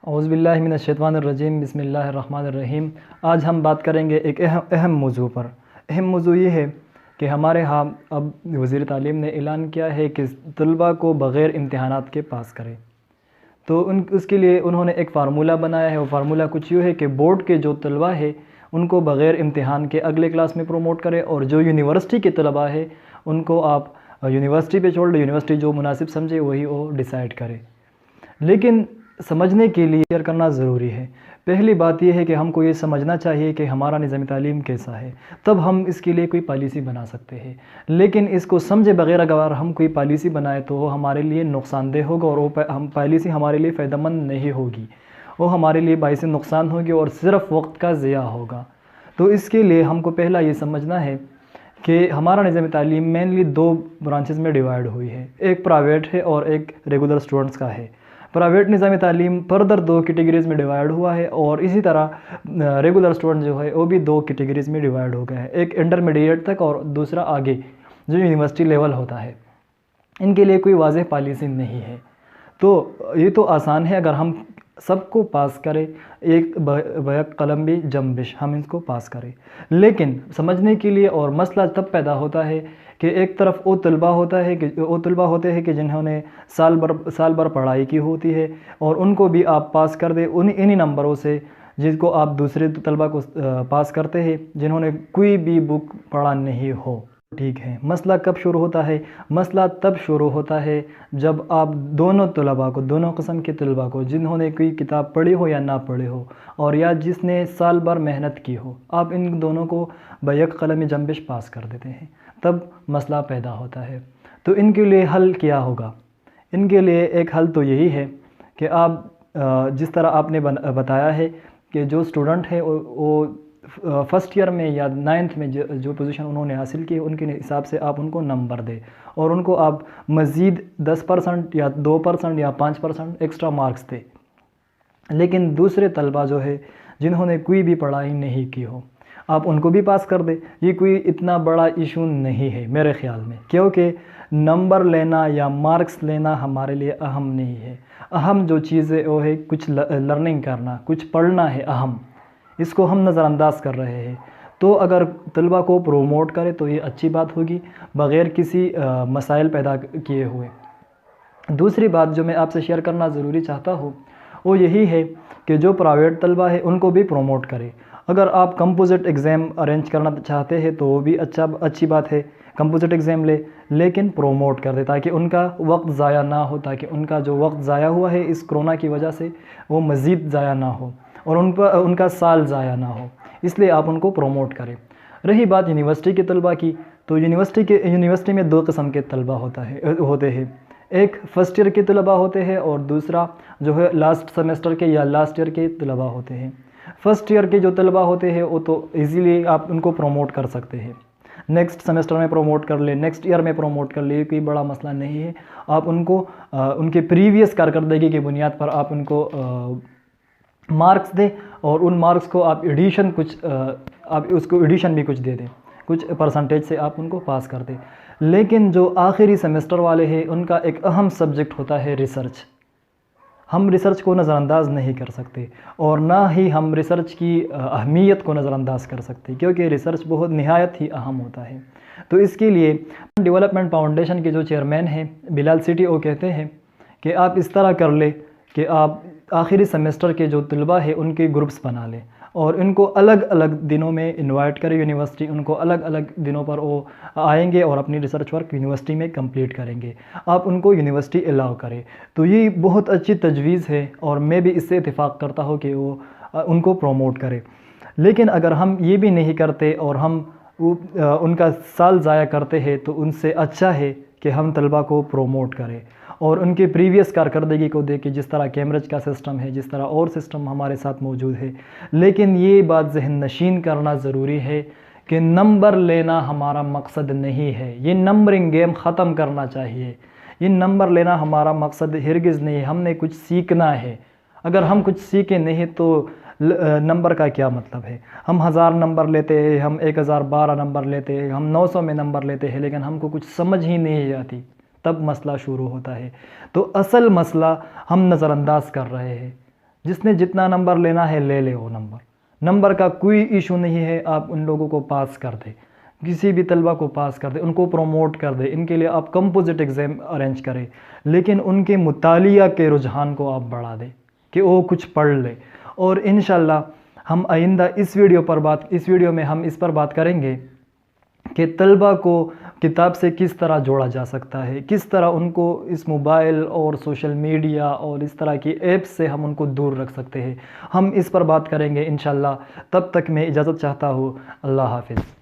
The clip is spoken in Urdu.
اعوذ باللہ من الشیطان الرجیم، بسم اللہ الرحمن الرحیم۔ آج ہم بات کریں گے ایک اہم موضوع پر۔ اہم موضوع یہ ہے کہ ہمارے ہاں اب وزیر تعلیم نے اعلان کیا ہے کہ طلباء کو بغیر امتحانات کے پاس کرے۔ تو اس کے لیے انہوں نے ایک فارمولہ بنایا ہے۔ وہ فارمولہ کچھ یوں ہے کہ بورڈ کے جو طلباء ہے ان کو بغیر امتحان کے اگلے کلاس میں پروموٹ کرے، اور جو یونیورسٹی کے طلباء ہے ان کو آپ یونیورسٹی پہ چھوڑ دیں، یونیورسٹی جو مناسب سمجھے وہی وہ ڈیسائیڈ کرے۔ لیکن سمجھنے کے لیے شیئر کرنا ضروری ہے۔ پہلی بات یہ ہے کہ ہم کو یہ سمجھنا چاہیے کہ ہمارا نظام تعلیم کیسا ہے، تب ہم اس کے لیے کوئی پالیسی بنا سکتے ہیں۔ لیکن اس کو سمجھے بغیر اگر ہم کوئی پالیسی بنائے تو وہ ہمارے لیے نقصان دہ ہوگا، اور وہ پالیسی ہمارے لیے فائدہ مند نہیں ہوگی، وہ ہمارے لیے باعث نقصان ہوگی اور صرف وقت کا ضیاع ہوگا۔ تو اس کے لیے ہم کو پہلا یہ سمجھنا ہے کہ ہمارا نظام تعلیم مینلی دو برانچز میں ڈیوائیڈ ہوئی ہے، ایک پرائیویٹ ہے اور ایک ریگولر اسٹوڈنٹس کا ہے۔ پرائیویٹ نظام تعلیم فردر دو کیٹیگریز میں ڈیوائیڈ ہوا ہے، اور اسی طرح ریگولر اسٹوڈنٹ جو ہے وہ بھی دو کیٹیگریز میں ڈیوائیڈ ہو گیا ہے، ایک انٹرمیڈیٹ تک اور دوسرا آگے جو یونیورسٹی لیول ہوتا ہے۔ ان کے لیے کوئی واضح پالیسی نہیں ہے، تو یہ تو آسان ہے اگر ہم سب کو پاس کرے، ایک بیک قلم بھی جنبش ہم اس کو پاس کریں۔ لیکن سمجھنے کے لیے اور مسئلہ تب پیدا ہوتا ہے کہ ایک طرف وہ طلباء ہوتے ہیں کہ جنہوں نے سال بھر پڑھائی کی ہوتی ہے، اور ان کو بھی آپ پاس کر دیں انہی نمبروں سے جس کو آپ دوسرے طلباء کو پاس کرتے ہیں جنہوں نے کوئی بھی بک پڑھا نہیں ہو۔ ٹھیک ہے، مسئلہ کب شروع ہوتا ہے؟ مسئلہ تب شروع ہوتا ہے جب آپ دونوں قسم کے طلباء کو، جنہوں نے کوئی کتاب پڑھی ہو یا نہ پڑھی ہو، اور یا جس نے سال بھر محنت کی ہو، آپ ان دونوں کو بیک قلم جنبش پاس کر دیتے ہیں، تب مسئلہ پیدا ہوتا ہے۔ تو ان کے لیے حل کیا ہوگا؟ ان کے لیے ایک حل تو یہی ہے کہ آپ جس طرح آپ نے بتایا ہے کہ جو اسٹوڈنٹ ہے وہ فرسٹ ایئر میں یا 9th میں جو پوزیشن انہوں نے حاصل کی ہے ان کے حساب سے آپ ان کو نمبر دے، اور ان کو آپ مزید 10% یا 2% یا 5% ایکسٹرا مارکس دے۔ لیکن دوسرے طلباء جو ہے جنہوں نے کوئی بھی پڑھائی نہیں کی ہو، آپ ان کو بھی پاس کر دیں۔ یہ کوئی اتنا بڑا ایشو نہیں ہے میرے خیال میں، کیونکہ نمبر لینا یا مارکس لینا ہمارے لیے اہم نہیں ہے۔ اہم جو چیز ہے وہ ہے کچھ لرننگ کرنا، کچھ پڑھنا ہے اہم، اس کو ہم نظر انداز کر رہے ہیں۔ تو اگر طلباء کو پروموٹ کرے تو یہ اچھی بات ہوگی بغیر کسی مسائل پیدا کیے ہوئے۔ دوسری بات جو میں آپ سے شیئر کرنا ضروری چاہتا ہوں وہ یہی ہے کہ جو پرائیویٹ طلباء ہے ان کو بھی پروموٹ کرے۔ اگر آپ کمپوزٹ ایگزام ارینج کرنا چاہتے ہیں تو وہ بھی اچھی بات ہے، کمپوزٹ ایگزام لے، لیکن پروموٹ کر دے تاکہ ان کا وقت ضائع نہ ہو، تاکہ ان کا جو وقت ضائع ہوا ہے اس کرونا کی وجہ سے وہ مزید ضائع نہ ہو، اور ان کا سال ضائع نہ ہو، اس لیے آپ ان کو پروموٹ کریں۔ رہی بات یونیورسٹی کے طلباء کی، تو یونیورسٹی میں دو قسم کے طلباء ہوتے ہیں، ایک فرسٹ ایئر کے طلباء ہوتے ہیں اور دوسرا جو ہے لاسٹ سیمسٹر کے یا لاسٹ ایئر کے طلباء ہوتے ہیں۔ فرسٹ ایئر کے جو طلباء ہوتے ہیں وہ تو ایزیلی آپ ان کو پروموٹ کر سکتے ہیں، نیکسٹ سیمسٹر میں پروموٹ کر لیں، نیکسٹ ایئر میں پروموٹ کر لیں، یہ کوئی بڑا مسئلہ نہیں ہے۔ آپ ان کو ان کے پریویس کارکردگی کی بنیاد پر آپ ان کو مارکس دیں، اور ان مارکس کو آپ اس کو ایڈیشن بھی کچھ دے دیں، کچھ پرسنٹیج سے آپ ان کو پاس کر دیں۔ لیکن جو آخری سیمسٹر والے ہیں ان کا ایک اہم سبجیکٹ ہوتا ہے ریسرچ۔ ہم ریسرچ کو نظر انداز نہیں کر سکتے، اور نہ ہی ہم ریسرچ کی اہمیت کو نظر انداز کر سکتے، کیونکہ ریسرچ بہت نہایت ہی اہم ہوتا ہے۔ تو اس کے لیے ڈیولپمنٹ فاؤنڈیشن کے جو چیئرمین ہیں بلال سٹی، وہ کہتے ہیں کہ آپ اس طرح کر لیں کہ آپ آخری سیمسٹر کے جو طلباء ہیں ان کے گروپس بنا لیں، اور ان کو الگ الگ دنوں میں انوائٹ کریں یونیورسٹی، ان کو الگ الگ دنوں پر وہ آئیں گے اور اپنی ریسرچ ورک یونیورسٹی میں کمپلیٹ کریں گے، آپ ان کو یونیورسٹی الاؤ کریں۔ تو یہ بہت اچھی تجویز ہے، اور میں بھی اس سے اتفاق کرتا ہوں کہ وہ ان کو پروموٹ کرے۔ لیکن اگر ہم یہ بھی نہیں کرتے اور ہم ان کا سال ضائع کرتے ہیں تو ان سے اچھا ہے کہ ہم طلباء کو پروموٹ کریں، اور ان کے پریویس کارکردگی کو دیکھ کے، جس طرح کیمبرج کا سسٹم ہے، جس طرح اور سسٹم ہمارے ساتھ موجود ہے۔ لیکن یہ بات ذہن نشین کرنا ضروری ہے کہ نمبر لینا ہمارا مقصد نہیں ہے، یہ نمبرنگ گیم ختم کرنا چاہیے۔ یہ نمبر لینا ہمارا مقصد ہرگز نہیں ہے، ہم نے کچھ سیکھنا ہے۔ اگر ہم کچھ سیکھیں نہیں تو نمبر کا کیا مطلب ہے؟ ہم 1000 نمبر لیتے ہیں، ہم 1012 نمبر لیتے ہیں، ہم 900 میں نمبر لیتے ہیں، لیکن ہم کو کچھ سمجھ ہی نہیں آتی، تب مسئلہ شروع ہوتا ہے۔ تو اصل مسئلہ ہم نظر انداز کر رہے ہیں۔ جس نے جتنا نمبر لینا ہے لے لے وہ نمبر کا کوئی ایشو نہیں ہے، آپ ان لوگوں کو پاس کر دیں، کسی بھی طلبہ کو پاس کر دیں، ان کو پروموٹ کر دیں، ان کے لیے آپ کمپوزٹ ایگزام ارینج کریں، لیکن ان کے مطالعہ کے رجحان کو آپ بڑھا دیں کہ وہ کچھ پڑھ لے۔ اور انشاءاللہ ہم آئندہ اس ویڈیو میں ہم اس پر بات کریں گے کہ طلبہ کو کتاب سے کس طرح جوڑا جا سکتا ہے، کس طرح ان کو اس موبائل اور سوشل میڈیا اور اس طرح کی ایپس سے ہم ان کو دور رکھ سکتے ہیں۔ ہم اس پر بات کریں گے انشاءاللہ۔ تب تک میں اجازت چاہتا ہوں، اللہ حافظ۔